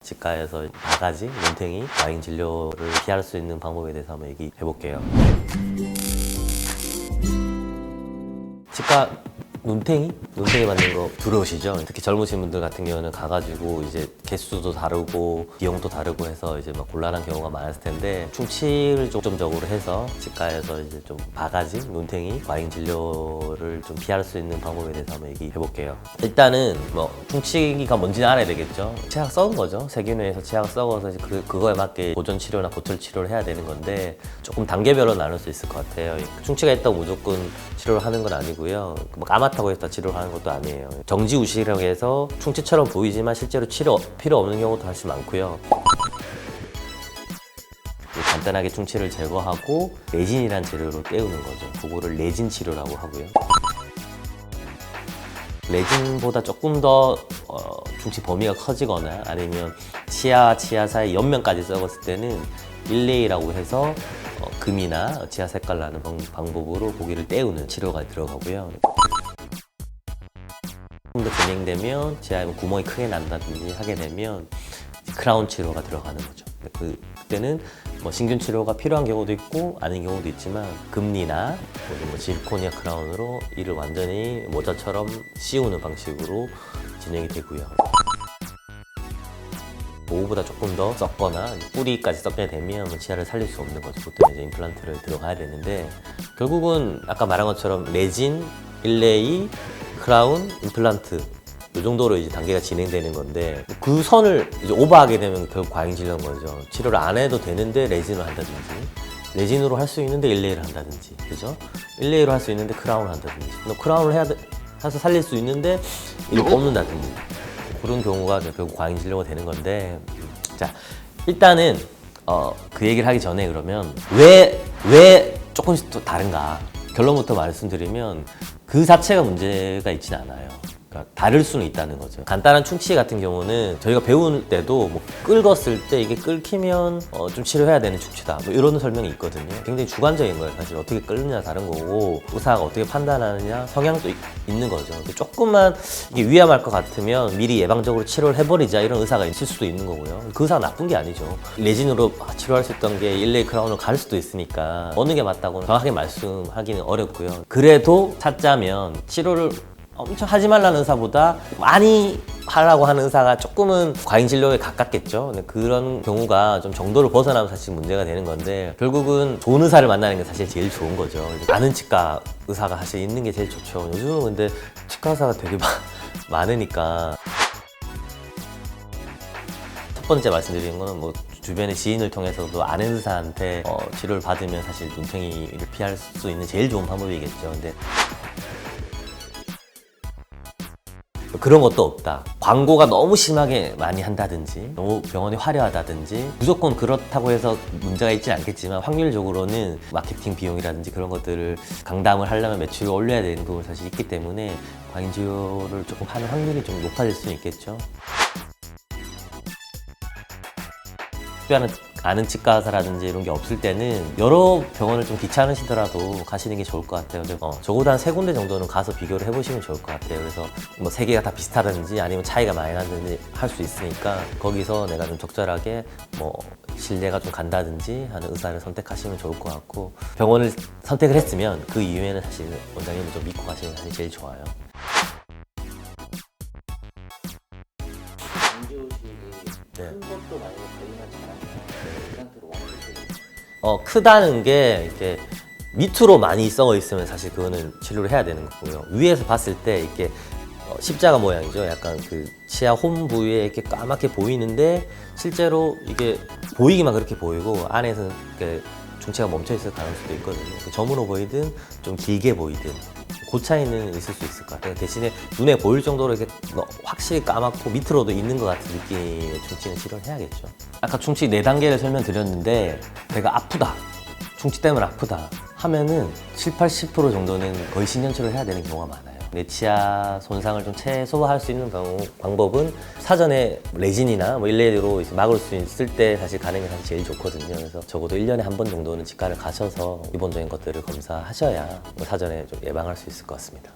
치과에서 바가지, 눈탱이, 과잉 진료를 피할 수 있는 방법에 대해서 한번 얘기해 볼게요. 치과 눈탱이 맞는 거 들어오시죠? 특히 젊으신 분들 같은 경우는 가가지고 이제 개수도 다르고 비용도 다르고 해서 이제 막 곤란한 경우가 많았을 텐데, 충치를 중점적으로 해서 치과에서 이제 좀 바가지, 눈탱이, 과잉 진료를 좀 피할 수 있는 방법에 대해서 한번 얘기해 볼게요. 일단은 뭐 충치가 뭔지는 알아야 되겠죠. 치약 썩은 거죠. 세균에서 치약 썩어서 그거에 맞게 보존 치료나 보철 치료를 해야 되는 건데, 조금 단계별로 나눌 수 있을 것 같아요. 충치가 있다고 무조건 치료를 하는 건 아니고요. 뭐 까맣다고 해서 치료를 하는 것도 아니에요. 정지우식이라고 해서 충치처럼 보이지만 실제로 치료 필요 없는 경우도 훨씬 많고요. 간단하게 충치를 제거하고 레진이란 재료로 때우는 거죠. 그거를 레진 치료라고 하고요. 레진보다 조금 더 충치 범위가 커지거나 아니면 치아와 치아 사이 옆면까지 썩었을 때는 일레이라고 해서 금이나 치아 색깔 나는 방법으로 고기를 때우는 치료가 들어가고요. 좀 더 진행되면 치아에 구멍이 크게 난다든지 하게 되면 크라운 치료가 들어가는 거죠. 그때는 뭐 신균 치료가 필요한 경우도 있고 아닌 경우도 있지만, 금리나 뭐 질코니아 크라운으로 이를 완전히 모자처럼 씌우는 방식으로 진행이 되고요. 오후보다 조금 더 썩거나 뿌리까지 썩게 되면 치아를 살릴 수 없는 거죠. 보통 이제 임플란트를 들어가야 되는데, 결국은 아까 말한 것처럼 레진, 일레이, 크라운, 임플란트 이 정도로 이제 단계가 진행되는 건데, 그 선을 이제 오버하게 되면 결국 과잉 진료인 거죠. 치료를 안 해도 되는데 레진을 한다든지, 레진으로 할 수 있는데 일레이를 한다든지, 그죠? 일레이로 할 수 있는데 크라운을 한다든지, 크라운을 해서 살릴 수 있는데 이를 뽑는다든지, 그런 경우가 결국 과잉 진료가 되는 건데, 자, 일단은 그 얘기를 하기 전에 그러면 왜 조금씩 또 다른가? 결론부터 말씀드리면 그 자체가 문제가 있지는 않아요. 그러니까 다를 수는 있다는 거죠. 간단한 충치 같은 경우는 저희가 배울 때도 뭐 긁었을 때 이게 긁히면 좀 치료해야 되는 충치다, 뭐 이런 설명이 있거든요. 굉장히 주관적인 거예요. 사실 어떻게 끓느냐 다른 거고, 의사가 어떻게 판단하느냐 성향도 있는 거죠. 조금만 이게 위험할 것 같으면 미리 예방적으로 치료를 해버리자, 이런 의사가 있을 수도 있는 거고요. 그 의사가 나쁜 게 아니죠. 레진으로 치료할 수 있던 게 일레이 크라운으로 갈 수도 있으니까 어느 게 맞다고 정확하게 말씀하기는 어렵고요. 그래도 찾자면 치료를 엄청 하지 말라는 의사보다 많이 하라고 하는 의사가 조금은 과잉 진료에 가깝겠죠. 근데 그런 경우가 좀 정도를 벗어나면 사실 문제가 되는 건데, 결국은 좋은 의사를 만나는 게 사실 제일 좋은 거죠. 아는 치과 의사가 사실 있는 게 제일 좋죠. 요즘은 근데 치과 의사가 되게 많으니까. 첫 번째 말씀드리는 거는 뭐 주변의 지인을 통해서도 아는 의사한테 치료를 받으면 사실 눈탱이를 피할 수 있는 제일 좋은 방법이겠죠. 근데 그런 것도 없다. 광고가 너무 심하게 많이 한다든지, 너무 병원이 화려하다든지, 무조건 그렇다고 해서 문제가 있지는 않겠지만, 확률적으로는 마케팅 비용이라든지 그런 것들을 강담을 하려면 매출을 올려야 되는 부분이 사실 있기 때문에 과잉 진료를 조금 하는 확률이 좀 높아질 수는 있겠죠. 아는 치과 의사라든지 이런 게 없을 때는 여러 병원을 좀 귀찮으시더라도 가시는 게 좋을 것 같아요. 적어도 한 3군데 정도는 가서 비교를 해보시면 좋을 것 같아요. 그래서 뭐 3개가 다 비슷하다든지 아니면 차이가 많이 나든지 할 수 있으니까, 거기서 내가 좀 적절하게 뭐 신뢰가 좀 간다든지 하는 의사를 선택하시면 좋을 것 같고, 병원을 선택을 했으면 그 이후에는 사실 원장님을 좀 믿고 가시는 게 사실 제일 좋아요. 큰 것도 많이 관리하지 않아요. 그 상태로 크다는 게 이렇게 밑으로 많이 썩어 있으면 사실 그거는 치료를 해야 되는 거고요. 위에서 봤을 때 이렇게 십자가 모양이죠. 약간 그 치아 홈 부위에 이렇게 까맣게 보이는데, 실제로 이게 보이기만 그렇게 보이고 안에서는 중치가 멈춰 있을 가능성도 있거든요. 점으로 보이든 좀 길게 보이든 그 차이는 있을 수 있을 것 같아요. 대신에 눈에 보일 정도로 이렇게 확실히 까맣고 밑으로도 있는 것 같은 느낌의 충치는 치료를 해야겠죠. 아까 충치 4단계를 설명드렸는데, 배가 아프다, 충치 때문에 아프다 하면은 70~80% 정도는 거의 신경치료를 해야 되는 경우가 많아요. 내 치아 손상을 좀 최소화할 수 있는 방법은 사전에 레진이나 뭐 일레이로 막을 수 있을 때 사실 가는 게 사실 제일 좋거든요. 그래서 적어도 1년에 한 번 정도는 치과를 가셔서 기본적인 것들을 검사하셔야 사전에 좀 예방할 수 있을 것 같습니다.